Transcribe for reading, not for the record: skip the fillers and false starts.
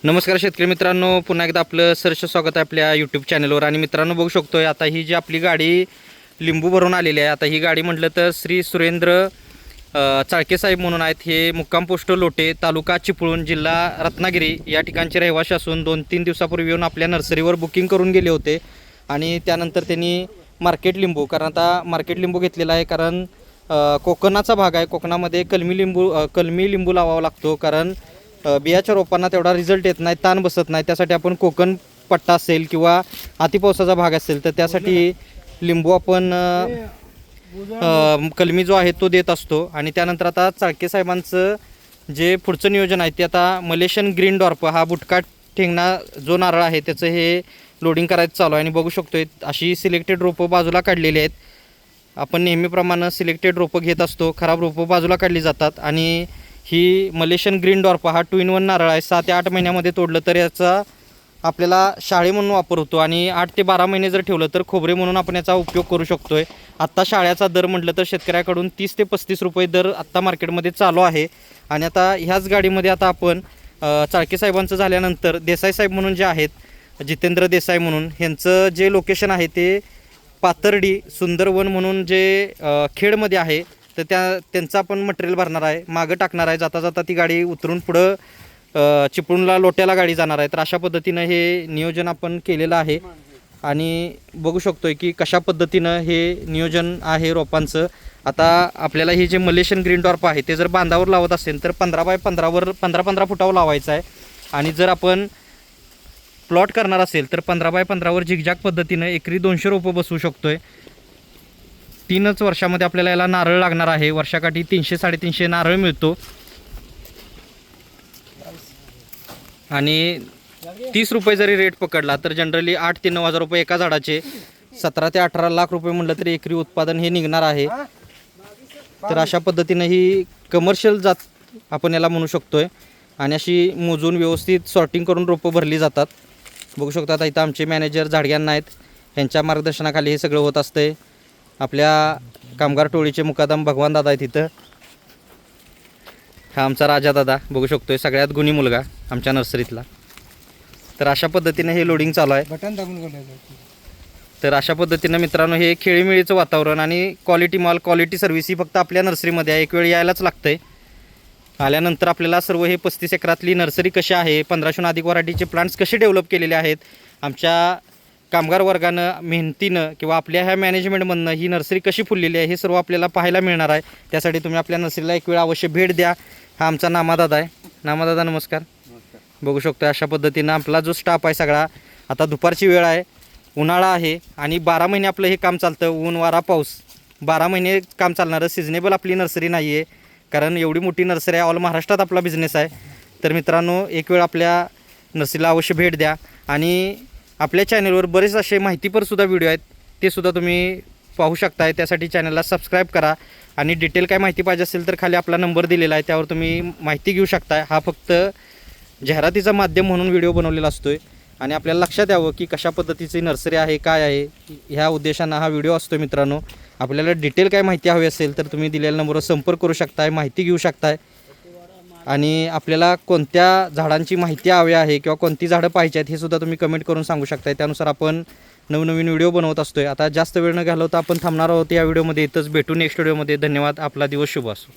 नमस्कार शेतकरी मित्रांनो, पुन्हा एकदा आपलं सहर्ष स्वागत आहे आपल्या यूट्यूब चॅनलवर. आणि मित्रांनो बघू शकतोय आता ही जी आपली गाडी लिंबू भरून आलेली आहे. आता ही गाडी म्हटलं तर श्री सुरेंद्र चाळके साहेब म्हणून आहेत. हे मुक्काम पोस्ट लोटे, तालुका चिपळूण, जिल्हा रत्नागिरी या ठिकाणचे रहिवासी असून 2-3 दिवसापूर्वी येऊन आपल्या नर्सरीवर बुकिंग करून गेले होते. आणि त्यानंतर त्यांनी मार्केट लिंबू, कारण आता मार्केट लिंबू घेतलेला आहे, कारण कोकणाचा भाग आहे. कोकणामध्ये कलमी लिंबू लावावा लागतो, कारण बियाच्या रोपांना तेवढा रिझल्ट येत नाही, ताण बसत नाही. त्यासाठी आपण कोकण पट्टा असेल किंवा अतिपावसाचा भाग असेल तर त्यासाठी लिंबू आपण कलमी जो आहे तो देत असतो. आणि त्यानंतर आता चाळके साहेबांचं जे पुढचं नियोजन आहे ते आता मलेशियन ग्रीन डॉर्प हा बुटका ठेंगणा जो नारळ आहे त्याचं हे लोडिंग करायचं चालू आहे. आणि बघू शकतोय अशी सिलेक्टेड रोपं बाजूला काढलेली आहेत. आपण नेहमीप्रमाणे सिलेक्टेड रोपं घेत असतो, खराब रोपं बाजूला काढली जातात. आणि ही मलेशियन ग्रीन डॉर्प हा 2-in-1 नारळ आहे. 7 ते 8 महिन्यामध्ये तोडलं तर याचा आपल्याला शाळे म्हणून वापर होतो, आणि 8 ते 12 महिने जर ठेवलं तर खोबरे म्हणून आपण याचा उपयोग करू शकतो आहे. आत्ता शाळ्याचा दर म्हटलं तर शेतकऱ्याकडून 30 ते 35 रुपये दर आत्ता मार्केटमध्ये चालू आहे. आणि आता ह्याच गाडीमध्ये आता आपण चाळके साहेबांचं झाल्यानंतर देसाई साहेब म्हणून जे आहेत, जितेंद्र देसाई म्हणून, ह्यांचं जे लोकेशन आहे ते पाथर्डी सुंदरवन म्हणून जे खेडमध्ये आहे, तर त्यांचं आपण मटेरियल भरणार आहे, मागं टाकणार आहे. जाता जाता ती गाडी उतरून पुढं चिपळूणला लोट्याला गाडी जाणार आहे. तर अशा पद्धतीनं हे नियोजन आपण केलेलं आहे. आणि बघू शकतोय की कशा पद्धतीनं हे नियोजन आहे रोपांचं. आता आपल्याला हे जे मलेशियन ग्रीन डॉर्प आहे ते जर बांधावर लावत असेल तर 15x15वर 15-15 फुटावर लावायचं आहे. आणि जर आपण प्लॉट करणार असेल तर 15x15वर झिगझॅग पद्धतीनं एकरी 200 रोपं बसवू शकतोय. 3च वर्षामध्ये आपल्याला याला नारळ लागणार आहे. वर्षाकाठी 300-350 नारळ मिळतो. आणि 30 रुपये जरी रेट पकडला तर जनरली 8 ते 9 हजार रुपये एका झाडाचे 17 ते 18 लाख रुपये म्हटलं तरी एकरी उत्पादन हे निघणार आहे. तर अशा पद्धतीनं ही कमर्शियल जात आपण याला म्हणू शकतोय. आणि अशी मोजून व्यवस्थित सॉर्टिंग करून रोपं भरली जातात. बघू शकता आता इथं आमचे मॅनेजर झाडग्यांना आहेत, यांच्या मार्गदर्शनाखाली हे सगळं होत असतंय. आपल्या कामगार टोळीचे मुकादम भगवान दादा आहेत इथं. हा आमचा राजा दादा बघू शकतोय, सगळ्यात गुणी मुलगा आमच्या नर्सरीतला. तर अशा पद्धतीने हे लोडिंग चालू आहे. बटन दाबून बोलायचं. तर अशा पद्धतीनं मित्रांनो हे खेळीमेळीचं वातावरण आणि क्वालिटी माल, क्वालिटी सर्व्हिस ही फक्त आपल्या नर्सरीमध्ये आहे. एक वेळ यायलाच लागतंय. आल्यानंतर आपल्याला सर्व हे 35 एकरातली नर्सरी कशी आहे, 1500 अधिक व्हरायटीचे प्लांट्स कसे डेव्हलप केलेले आहेत, आमच्या कामगार वर्गानं मेहनतीनं किंवा आपल्या ह्या मॅनेजमेंटमधनं ही नर्सरी कशी फुललेली आहे हे सर्व आपल्याला पाहायला मिळणार आहे. त्यासाठी तुम्ही आपल्या नर्सरीला एक वेळ अवश्य भेट द्या. हा आमचा नामादादा आहे. नामादादा नमस्कार. बघू शकतो अशा पद्धतीनं आपला जो स्टाफ आहे सगळा. आता दुपारची वेळ आहे, उन्हाळा आहे आणि 12 महिने आपलं हे काम चालतं. ऊन वारा पाऊस 12 महिने काम चालणारं सिजनेबल आपली नर्सरी नाही आहे, कारण एवढी मोठी नर्सरी आहे. ऑल महाराष्ट्रात आपला बिझनेस आहे. तर मित्रांनो एक वेळ आपल्या नर्सरीला अवश्य भेट द्या. आणि आपल्या चॅनलवर बरेच असे माहितीपरसुद्धा व्हिडिओ आहेत, ते सुद्धा तुम्ही पाहू शकताय. त्यासाठी चॅनलला सबस्क्राईब करा. आणि डिटेल काय माहिती पाहिजे असेल तर खाली आपला नंबर दिलेला आहे, त्यावर तुम्ही माहिती घेऊ शकताय. हा फक्त जाहिरातीचा माध्यम म्हणून व्हिडिओ बनवलेला असतो आहे. आणि आपल्याला लक्षात यावं की कशा पद्धतीची नर्सरी आहे, काय आहे, ह्या उद्देशानं हा व्हिडिओ असतो. मित्रांनो आपल्याला डिटेल काय माहिती हवी असेल तर तुम्ही दिलेल्या नंबरवर संपर्क करू शकताय, माहिती घेऊ शकताय. आणि आपल्याला कोणत्या झाडांची माहिती हवी आहे किंवा कोणती झाडं पाहिजे आहेत हे सुद्धा तुम्ही कमेंट करून सांगू शकताय. त्यानुसार आपण नवनवीन व्हिडिओ बनवत असतोय. आता जास्त वेळ न घालवता आपण थांबणार आहोत या व्हिडिओमध्ये. इथंच भेटू नेक्स्ट व्हिडिओमध्ये. धन्यवाद. आपला दिवस शुभ असो.